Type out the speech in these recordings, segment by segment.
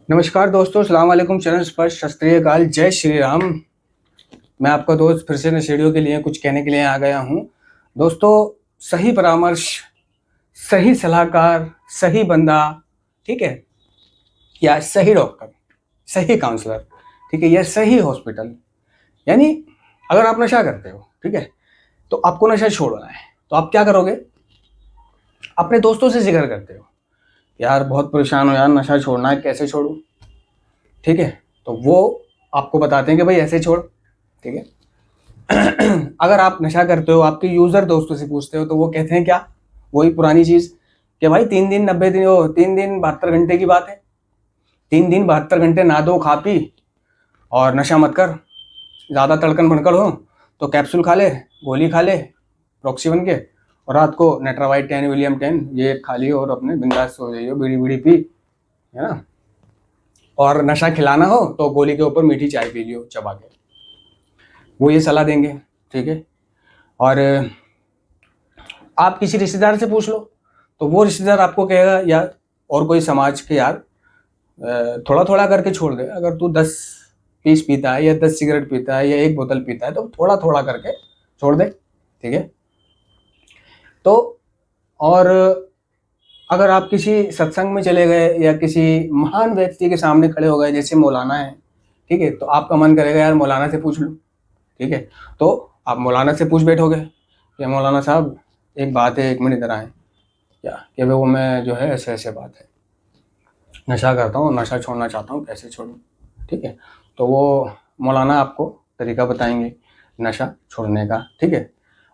नमस्कार दोस्तों, सलाम वालेकुम, चरण स्पर्श, सत श्री अकाल, जय श्री राम। मैं आपका दोस्त फिर से नशेड़ियों के लिए कुछ कहने के लिए आ गया हूँ। दोस्तों, सही परामर्श, सही सलाहकार, सही बंदा, ठीक है, या सही डॉक्टर, सही काउंसलर, ठीक है, या सही हॉस्पिटल, यानी अगर आप नशा करते हो, ठीक है, तो आपको नशा छोड़ना है, तो आप क्या करोगे? अपने दोस्तों से जिक्र करते हो, यार बहुत परेशान हो यार, नशा छोड़ना है, कैसे छोड़ूं? ठीक है, तो वो आपको बताते हैं कि भाई ऐसे छोड़, ठीक है। अगर आप नशा करते हो, आपके यूजर दोस्तों से पूछते हो, तो वो कहते हैं क्या? वही पुरानी चीज कि भाई 3 दिन 90 दिन, 3 दिन 72 घंटे की बात है। 3 दिन 72 घंटे ना दो, खा पी और नशा मत कर। ज्यादा तड़कन भड़कन हो तो कैप्सूल खा ले, गोली खा ले प्रॉक्सी 1 के, और रात को नेट्रावाइट 10, विलियम 10 ये खा लियो और अपने बिंदास सो जाइयो, बीड़ी बीड़ी पी, है ना। और नशा खिलाना हो तो गोली के ऊपर मीठी चाय पी लियो चबा के। वो ये सलाह देंगे, ठीक है। और आप किसी रिश्तेदार से पूछ लो, तो वो रिश्तेदार आपको कहेगा यार, और कोई समाज के, यार थोड़ा थोड़ा करके छोड़ दे। अगर तू 10 पीस पीता है या 10 सिगरेट पीता है या 1 बोतल पीता है, तो थोड़ा थोड़ा करके छोड़ दे, ठीक है। तो और अगर आप किसी सत्संग में चले गए या किसी महान व्यक्ति के सामने खड़े हो गए, जैसे मौलाना है, ठीक है, तो आपका मन करेगा यार मौलाना से पूछ लो, ठीक है। तो आप मौलाना से पूछ बैठोगे कि मौलाना साहब एक बात है, 1 मिनट इधर आए क्या, कि वो मैं जो है ऐसे ऐसे बात है, नशा करता हूँ, नशा छोड़ना चाहता हूँ, कैसे छोड़ूँ, ठीक है। तो वो मौलाना आपको तरीका बताएंगे नशा छोड़ने का, ठीक है।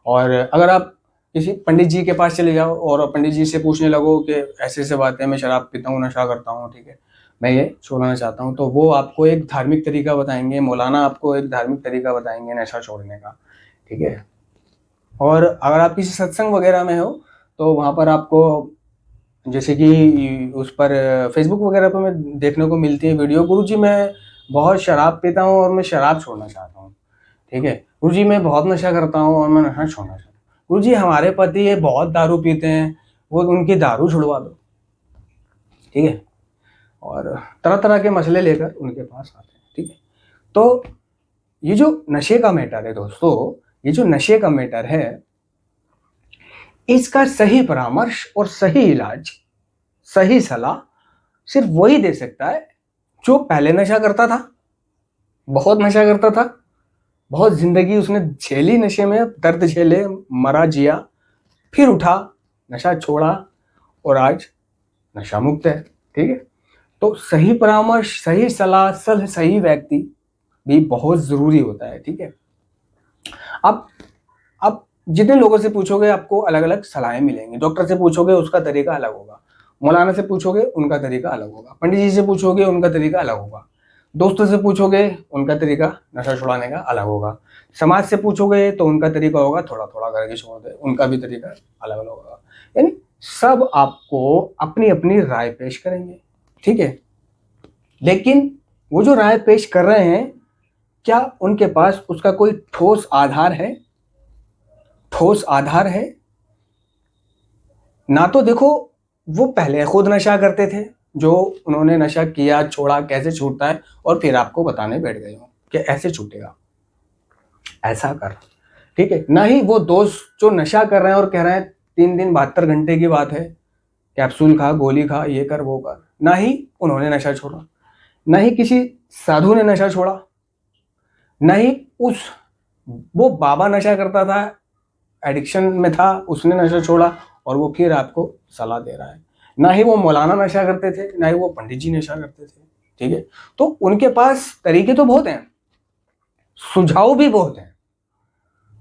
और अगर आप किसी पंडित जी के पास चले जाओ और पंडित जी से पूछने लगो कि ऐसे ऐसे बात है, मैं शराब पीता हूँ, नशा करता हूँ, ठीक है, मैं ये छोड़ना चाहता हूँ, तो वो आपको एक धार्मिक तरीका बताएंगे, मौलाना आपको एक धार्मिक तरीका बताएंगे नशा छोड़ने का, ठीक है। और अगर आप किसी सत्संग वगैरह में हो, तो वहाँ पर आपको, जैसे कि उस पर फेसबुक वगैरह पर मैं देखने को मिलती है वीडियो, गुरुजी मैं बहुत शराब पीता हूँ और मैं शराब छोड़ना चाहता हूँ, ठीक है। गुरुजी मैं बहुत नशा करता हूँ और मैं नशा छोड़ना चाहता हूँ। गुरुजी हमारे पति ये बहुत दारू पीते हैं, वो उनकी दारू छुड़वा दो, ठीक है। और तरह तरह के मसले लेकर उनके पास आते हैं, ठीक है। तो ये जो नशे का मैटर है दोस्तों, ये जो नशे का मैटर है, इसका सही परामर्श और सही इलाज, सही सलाह सिर्फ वही दे सकता है जो पहले नशा करता था, बहुत नशा करता था, बहुत जिंदगी उसने झेली नशे में, दर्द झेले, मरा जिया, फिर उठा, नशा छोड़ा और आज नशा मुक्त है, ठीक है। तो सही परामर्श, सही सलाह, सही व्यक्ति भी बहुत जरूरी होता है, ठीक है। आप जितने लोगों से पूछोगे आपको अलग अलग सलाहें मिलेंगी। डॉक्टर से पूछोगे उसका तरीका अलग होगा, मौलाना से पूछोगे उनका तरीका अलग होगा, पंडित जी से पूछोगे उनका तरीका अलग होगा, दोस्तों से पूछोगे उनका तरीका नशा छुड़ाने का अलग होगा, समाज से पूछोगे तो उनका तरीका होगा थोड़ा थोड़ा करके छोड़ दे, उनका भी तरीका अलग अलग होगा। यानी सब आपको अपनी अपनी राय पेश करेंगे, ठीक है। लेकिन वो जो राय पेश कर रहे हैं, क्या उनके पास उसका कोई ठोस आधार है? ठोस आधार है ना। तो देखो, वो पहले खुद नशा करते थे, जो उन्होंने नशा किया, छोड़ा, कैसे छूटता है, और फिर आपको बताने बैठ गए हो कि ऐसे छूटेगा, ऐसा कर, ठीक है। ना ही वो दोस्त जो नशा कर रहे हैं और कह रहे हैं 3 दिन 72 घंटे की बात है, कैप्सूल खा, गोली खा, ये कर वो कर, ना ही उन्होंने नशा छोड़ा, ना ही किसी साधु ने नशा छोड़ा, ना ही उस वो बाबा नशा करता था, एडिक्शन में था, उसने नशा छोड़ा और वो फिर आपको सलाह दे रहा है। ना ही वो मौलाना नशा करते थे, ना ही वो पंडित जी नशा करते थे, ठीक है। तो उनके पास तरीके तो बहुत हैं, सुझाव भी बहुत हैं,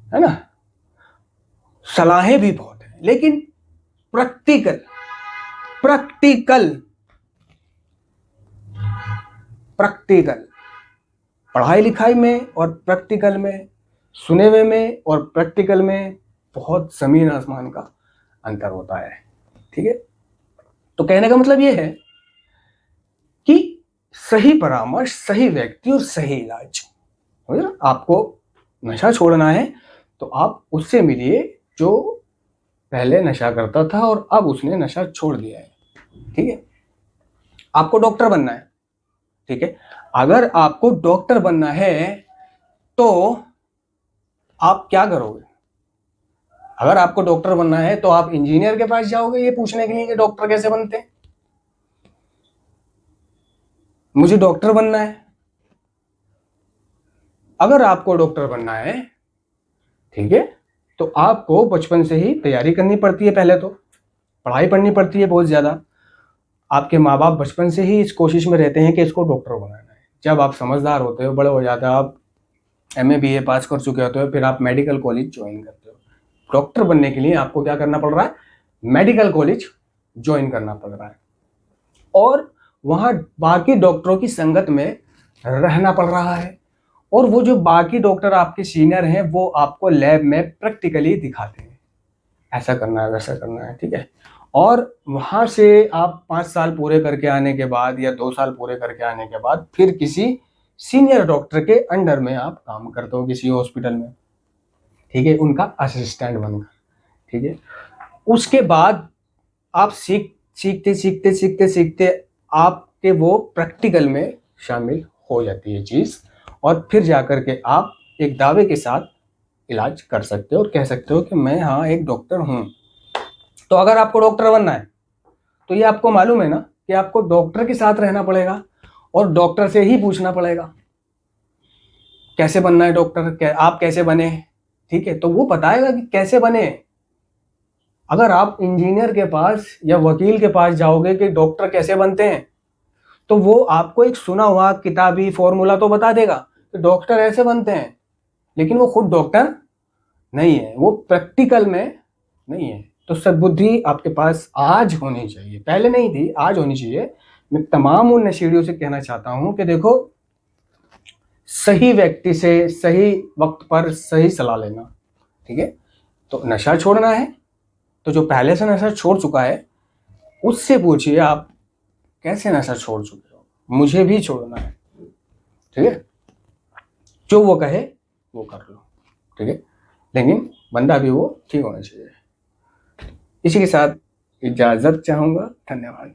है ना, सलाहें भी बहुत हैं, लेकिन प्रैक्टिकल प्रैक्टिकल प्रैक्टिकल पढ़ाई लिखाई में और प्रैक्टिकल में, सुने हुए में और प्रैक्टिकल में बहुत जमीन आसमान का अंतर होता है, ठीक है। तो कहने का मतलब यह है कि सही परामर्श, सही व्यक्ति और सही इलाज। आपको नशा छोड़ना है तो आप उससे मिलिए जो पहले नशा करता था और अब उसने नशा छोड़ दिया है, ठीक है। आपको डॉक्टर बनना है, ठीक है। अगर आपको डॉक्टर बनना है तो आप क्या करोगे? अगर आपको डॉक्टर बनना है तो आप इंजीनियर के पास जाओगे ये पूछने के लिए कि डॉक्टर कैसे बनते हैं? मुझे डॉक्टर बनना है। अगर आपको डॉक्टर बनना है, ठीक है, तो आपको बचपन से ही तैयारी करनी पड़ती है। पहले तो पढ़ाई पढ़नी पड़ती है बहुत ज्यादा। आपके माँ बाप बचपन से ही इस कोशिश में रहते हैं कि इसको डॉक्टर बनाना है। जब आप समझदार होते हो, बड़े हो जाते हो, आप MA BA पास कर चुके होते हो, फिर आप मेडिकल कॉलेज ज्वाइन करते हो। डॉक्टर बनने के लिए आपको क्या करना पड़ रहा है? मेडिकल कॉलेज ज्वाइन करना पड़ रहा है और वहां बाकी डॉक्टरों की संगत में रहना पड़ रहा है। और वो जो बाकी डॉक्टर आपके सीनियर हैं वो आपको लैब में प्रैक्टिकली दिखाते हैं, ऐसा करना है, वैसा करना है, ठीक है। और वहां से आप 5 साल पूरे करके आने के बाद या 2 साल पूरे करके आने के बाद फिर किसी सीनियर डॉक्टर के अंडर में आप काम करते हो किसी हॉस्पिटल में, ठीक है, उनका असिस्टेंट बनकर, ठीक है। उसके बाद आप सीखते सीखते सीखते सीखते आपके वो प्रैक्टिकल में शामिल हो जाती है चीज, और फिर जाकर के आप एक दावे के साथ इलाज कर सकते हो और कह सकते हो कि मैं हाँ एक डॉक्टर हूं। तो अगर आपको डॉक्टर बनना है तो ये आपको मालूम है ना कि आपको डॉक्टर के साथ रहना पड़ेगा और डॉक्टर से ही पूछना पड़ेगा कैसे बनना है डॉक्टर, आप कैसे बने, ठीक है, तो वो बताएगा कि कैसे बने। अगर आप इंजीनियर के पास या वकील के पास जाओगे कि डॉक्टर कैसे बनते हैं, तो वो आपको एक सुना हुआ किताबी फॉर्मूला तो बता देगा कि डॉक्टर ऐसे बनते हैं, लेकिन वो खुद डॉक्टर नहीं है, वो प्रैक्टिकल में नहीं है। तो सद्बुद्धि आपके पास आज होनी चाहिए, पहले नहीं थी, आज होनी चाहिए। मैं तमाम उन नशेड़ियों से कहना चाहता हूं कि देखो, सही व्यक्ति से सही वक्त पर सही सलाह लेना, ठीक है। तो नशा छोड़ना है तो जो पहले से नशा छोड़ चुका है उससे पूछिए आप कैसे नशा छोड़ चुके हो, मुझे भी छोड़ना है, ठीक है। जो वो कहे वो कर लो, ठीक है, लेकिन बंदा भी वो ठीक होना चाहिए। इसी के साथ इजाजत चाहूंगा, धन्यवाद।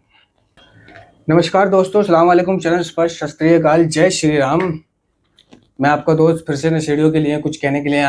नमस्कार दोस्तों, सलाम वालेकुम, चरण स्पर्श, सत श्री अकाल, जय श्री राम। मैं आपका दोस्त फिर से नशेड़ियों के लिए कुछ कहने के लिए